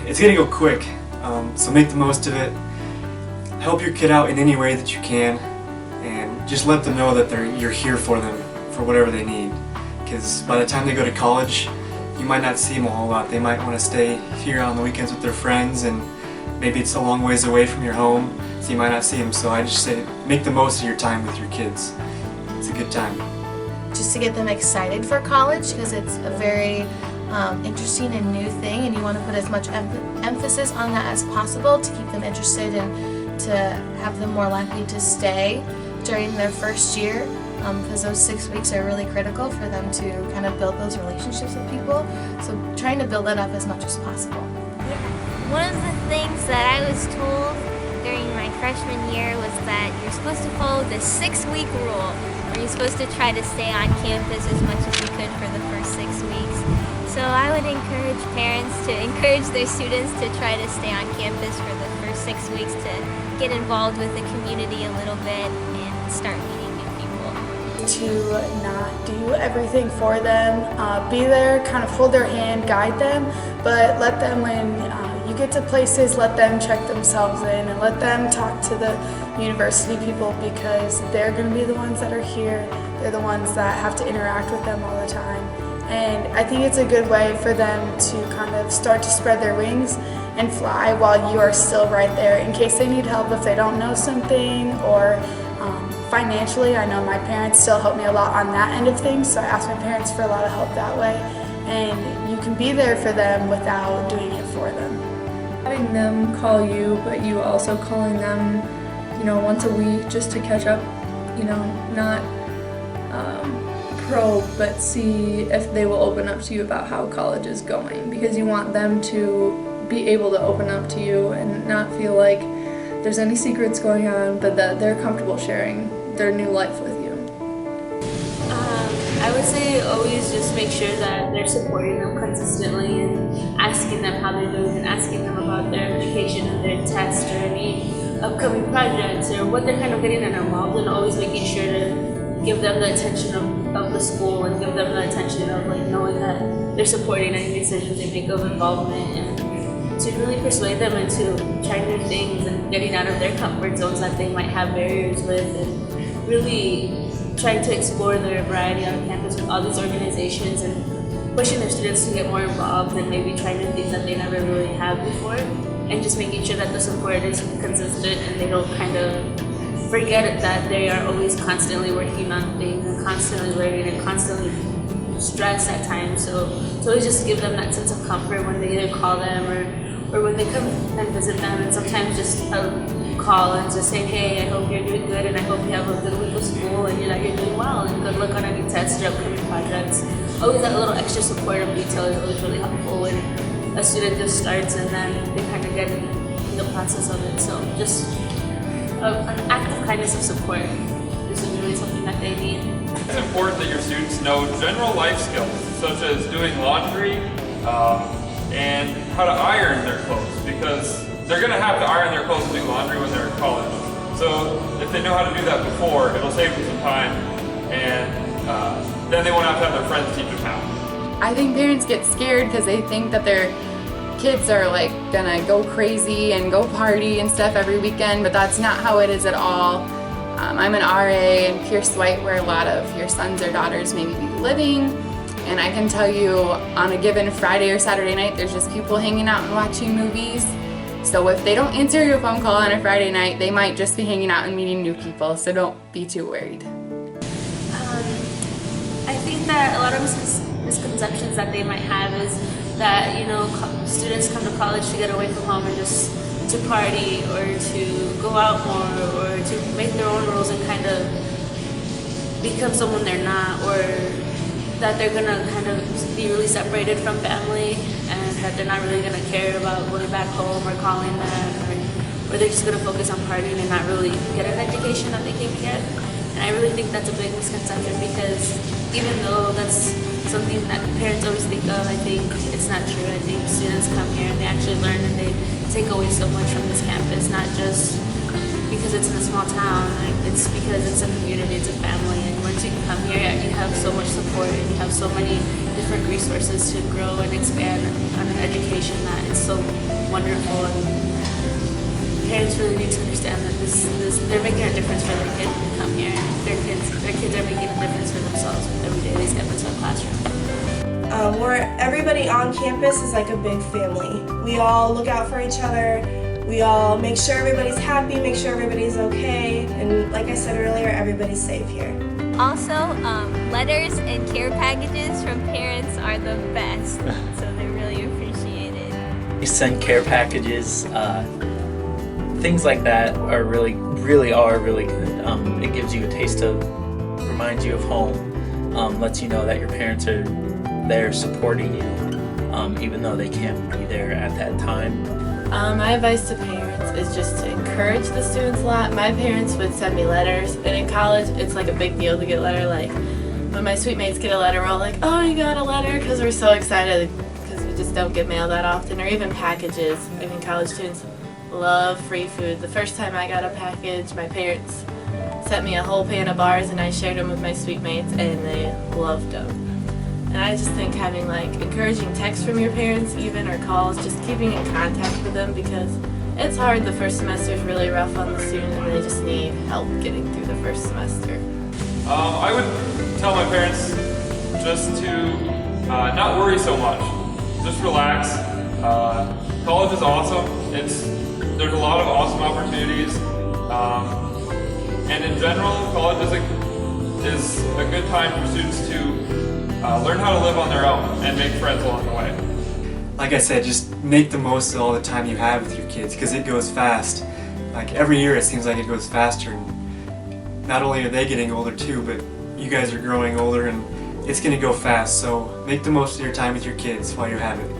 it's gonna go quick, so make the most of it. Help your kid out in any way that you can, and just let them know that you're here for them, for whatever they need. Because by the time they go to college, you might not see them a whole lot. They might want to stay here on the weekends with their friends, and maybe it's a long ways away from your home, so you might not see them. So I just say, make the most of your time with your kids. It's a good time. Just to get them excited for college, because it's a very interesting and new thing, and you want to put as much emphasis on that as possible to keep them interested and to have them more likely to stay during their first year, because those 6 weeks are really critical for them to kind of build those relationships with people. So trying to build that up as much as possible. Yeah. One of the things that I was told during my freshman year was that you're supposed to follow the 6-week rule, where you're supposed to try to stay on campus as much as you could for the first 6 weeks. So I would encourage parents to encourage their students to try to stay on campus for the first 6 weeks to get involved with the community a little bit and start meeting new people. To not do everything for them, be there, kind of hold their hand, guide them, but let them, when you get to places, let them check themselves in and let them talk to the university people, because they're going to be the ones that are here. They're the ones that have to interact with them all the time. And I think it's a good way for them to kind of start to spread their wings and fly while you are still right there in case they need help if they don't know something, or financially. I know my parents still help me a lot on that end of things, so I ask my parents for a lot of help that way. And you can be there for them without doing it for them. Having them call you, but you also calling them, once a week just to catch up, not probe, but see if they will open up to you about how college is going, because you want them to be able to open up to you and not feel like there's any secrets going on, but that they're comfortable sharing their new life with you. I would say always just make sure that they're supporting them consistently and asking them how they're doing and asking them about their education and their tests or any upcoming projects or what they're kind of getting involved in, always making sure to give them the attention of the school and give them the attention of knowing that they're supporting any decisions they make of involvement, and to really persuade them into trying new things and getting out of their comfort zones that they might have barriers with, and really trying to explore their variety on campus with all these organizations and pushing their students to get more involved and maybe try new things that they never really have before, and just making sure that the support is consistent and they don't kind of forget that they are always constantly working on things and constantly learning and constantly stressed at times. So always just give them that sense of comfort when they either call them or when they come and visit them, and sometimes just call and just say, hey, I hope you're doing good and I hope you have a good week of school and you're doing well and good luck on any tests or upcoming projects. Always that little extra support of detail is always really helpful when a student just starts and then they kind of get in the process of it. So just an act of kindness of support is really something that they need. It's important that your students know general life skills, such as doing laundry and how to iron their clothes, because they're going to have to iron their clothes and do laundry when they're in college. So if they know how to do that before, it'll save them some time, and then they won't have to have their friends teach them how. I think parents get scared because they think that their kids are gonna go crazy and go party and stuff every weekend, but that's not how it is at all. I'm an RA in Pierce White, where a lot of your sons or daughters maybe be living, and I can tell you on a given Friday or Saturday night there's just people hanging out and watching movies. So if they don't answer your phone call on a Friday night, they might just be hanging out and meeting new people, so don't be too worried. I think that a lot of misconceptions that they might have is that, students come to college to get away from home and just to party or to go out more or to make their own rules and kind of become someone they're not, or that they're gonna kind of be really separated from family and that they're not really gonna care about going back home or calling them, or they're just gonna focus on partying and not really get an education that they came to get. And I really think that's a big misconception, because even though that's something that parents always think of, I think it's not true. I think students come here and they actually learn and they take away so much from this campus, not just because it's in a small town. It's because it's a community, it's a family, and we're you come here, you have so much support and you have so many different resources to grow and expand on an education that is so wonderful. And parents really need to understand that they're making a difference for their kids when they come here. Their kids are making a difference for themselves every day they step into a classroom. Where everybody on campus is like a big family. We all look out for each other. We all make sure everybody's happy, make sure everybody's okay, and like I said earlier, everybody's safe here. Also, letters and care packages from parents are the best, so they're really appreciated. We send care packages, things like that are really good. It gives you a taste of, reminds you of home, lets you know that your parents are there supporting you, even though they can't be there at that time. My advice to parents is just to encourage the students a lot. My parents would send me letters, and in college it's like a big deal to get a letter. Like when my suite mates get a letter, we're all like, oh, you got a letter, because we're so excited because we just don't get mail that often, or even packages. I mean, college students love free food. The first time I got a package, my parents sent me a whole pan of bars and I shared them with my suite mates and they loved them. And I just think having like encouraging texts from your parents even, or calls, just keeping in contact with them, because it's hard. The first semester is really rough on the student and they just need help getting through the first semester. I would tell my parents just to not worry so much. Just relax. College is awesome. There's a lot of awesome opportunities. And in general, college is a good time for students to learn how to live on their own and make friends along the way. Like I said, just make the most of all the time you have with your kids, because it goes fast. Like every year it seems like it goes faster. And not only are they getting older too, but you guys are growing older and it's going to go fast. So make the most of your time with your kids while you have it.